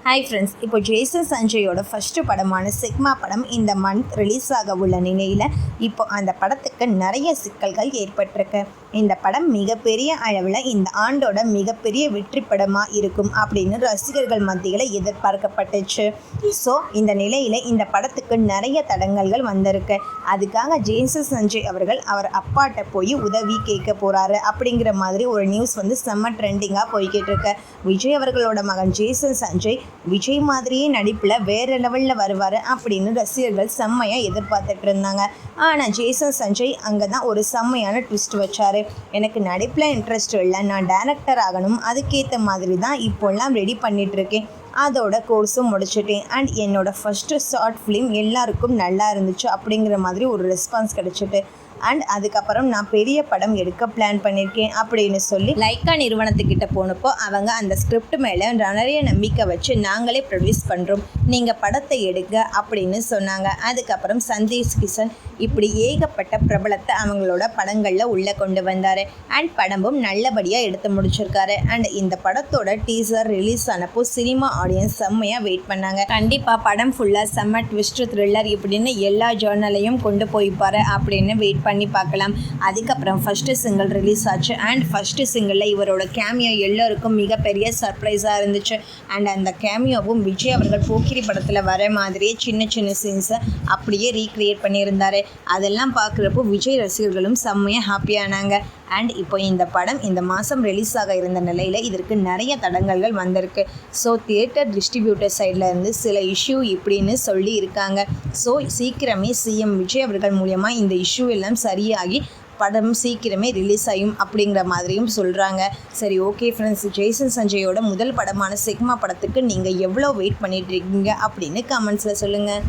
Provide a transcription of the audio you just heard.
Hi friends, இப்போ Jason சஞ்சயோட first படமான sigma படம் இந்த மந்த் ரிலீஸ் ஆக உள்ள நிலையில் இப்போ அந்த படத்துக்கு நிறைய சிக்கல்கள் ஏற்பட்டிருக்கு. இந்த படம் மிகப்பெரிய அளவில் இந்த ஆண்டோட மிகப்பெரிய வெற்றி படமாக இருக்கும் அப்படின்னு ரசிகர்கள் மத்தியில் எதிர்பார்க்கப்பட்டுச்சு. ஸோ இந்த நிலையில் இந்த படத்துக்கு நிறைய தடங்கல்கள் வந்திருக்கு. அதுக்காக ஜேசன் சஞ்சய் அவர்கள் அவர் அப்பாட்ட போய் உதவி கேட்க போகிறாரு அப்படிங்கிற மாதிரி ஒரு நியூஸ் செம்ம ட்ரெண்டிங்காக போய்கிட்டு இருக்கு. விஜய் அவர்களோட மகன் ஜேசன் சஞ்சய் விஜய் மாதிரியே நடிப்பில் வேறு லெவலில் வருவார் அப்படின்னு ரசிகர்கள் செம்மையாக எதிர்பார்த்துட்டு இருந்தாங்க. ஆனால் ஜேசன் சஞ்சய் அங்கே தான் ஒரு செம்மையான ட்விஸ்ட் வச்சார். எனக்கு நடிப்பில் இன்ட்ரெஸ்ட் இல்லை, நான் டைரக்டர் ஆகணும், அதுக்கேற்ற மாதிரி தான் இப்போல்லாம் ரெடி பண்ணிகிட்ருக்கேன், அதோட கோர்ஸும் முடிச்சுட்டேன், அண்ட் என்னோடய ஃபஸ்ட்டு ஷார்ட் ஃபிலிம் எல்லாருக்கும் நல்லா இருந்துச்சு அப்படிங்கிற மாதிரி ஒரு ரெஸ்பான்ஸ் கிடச்சிட்டு, அண்ட் அதுக்கப்புறம் நான் பெரிய படம் எடுக்க பிளான் பண்ணியிருக்கேன் அப்படின்னு சொல்லி லைக்கா நிறுவனத்துக்கிட்ட போனப்போ அவங்க அந்த ஸ்கிரிப்ட் மேலே நிறைய நம்பிக்கை வச்சு நாங்களே ப்ரொடியூஸ் பண்ணுறோம், நீங்கள் படத்தை எடுங்க அப்படின்னு சொன்னாங்க. அதுக்கப்புறம் சந்தேஷ் கிஷன் இப்படி ஏகப்பட்ட பிரபலத்தை அவங்களோட படங்களில் உள்ளே கொண்டு வந்தார். அண்ட் படமும் நல்லபடியாக எடுத்து முடிச்சிருக்காரு. அண்ட் இந்த படத்தோட டீசர் ரிலீஸ் ஆனப்போ சினிமா ஆடியன்ஸ் செம்மையாக வெயிட் பண்ணாங்க. கண்டிப்பாக படம் ஃபுல்லாக செம்ம ட்விஸ்ட் த்ரில்லர் இப்படின்னு எல்லா ஜேர்னலையும் கொண்டு போய்ப்பார் அப்படின்னு வெயிட் பண்ணி பார்க்கலாம். அதுக்கப்புறம் ஃபஸ்ட்டு சிங்கிள் ரிலீஸ் ஆச்சு. அண்ட் ஃபஸ்ட்டு சிங்கிளில் இவரோட கேமியோ எல்லோருக்கும் மிகப்பெரிய சர்ப்ரைஸாக இருந்துச்சு. அண்ட் அந்த கேமியோவும் விஜய் அவர்கள் போக்கிரி படத்தில் வர மாதிரியே சின்ன சின்ன சீன்ஸை அப்படியே ரீக்ரியேட் பண்ணியிருந்தார். அதெல்லாம் பார்க்குறப்போ விஜய் ரசிகர்களும் செம்மையாக ஹாப்பியானாங்க. அண்ட் இப்போ இந்த படம் இந்த மாதம் ரிலீஸ் ஆக இருந்த நிலையில் இதற்கு நிறைய தடங்கல்கள் வந்திருக்கு. ஸோ தியேட்டர் டிஸ்ட்ரிபியூட்டர் சைடில் இருந்து சில இஷ்யூ இப்படின்னு சொல்லி இருக்காங்க. ஸோ சீக்கிரமே சிஎம் விஜய் அவர்கள் மூலமாக இந்த இஷ்யூ எல்லாம் சரியாகி படம் சீக்கிரமே ரிலீஸ் ஆகும் அப்படிங்கிற மாதிரியும் சொல்கிறாங்க. சரி, ஓகே ஃப்ரெண்ட்ஸ், ஜேசன் சஞ்சயோட முதல் படமான சிக்மா படத்துக்கு நீங்கள் எவ்வளோ வெயிட் பண்ணிட்டு இருக்கீங்க அப்படின்னு கமெண்ட்ஸில் சொல்லுங்கள்.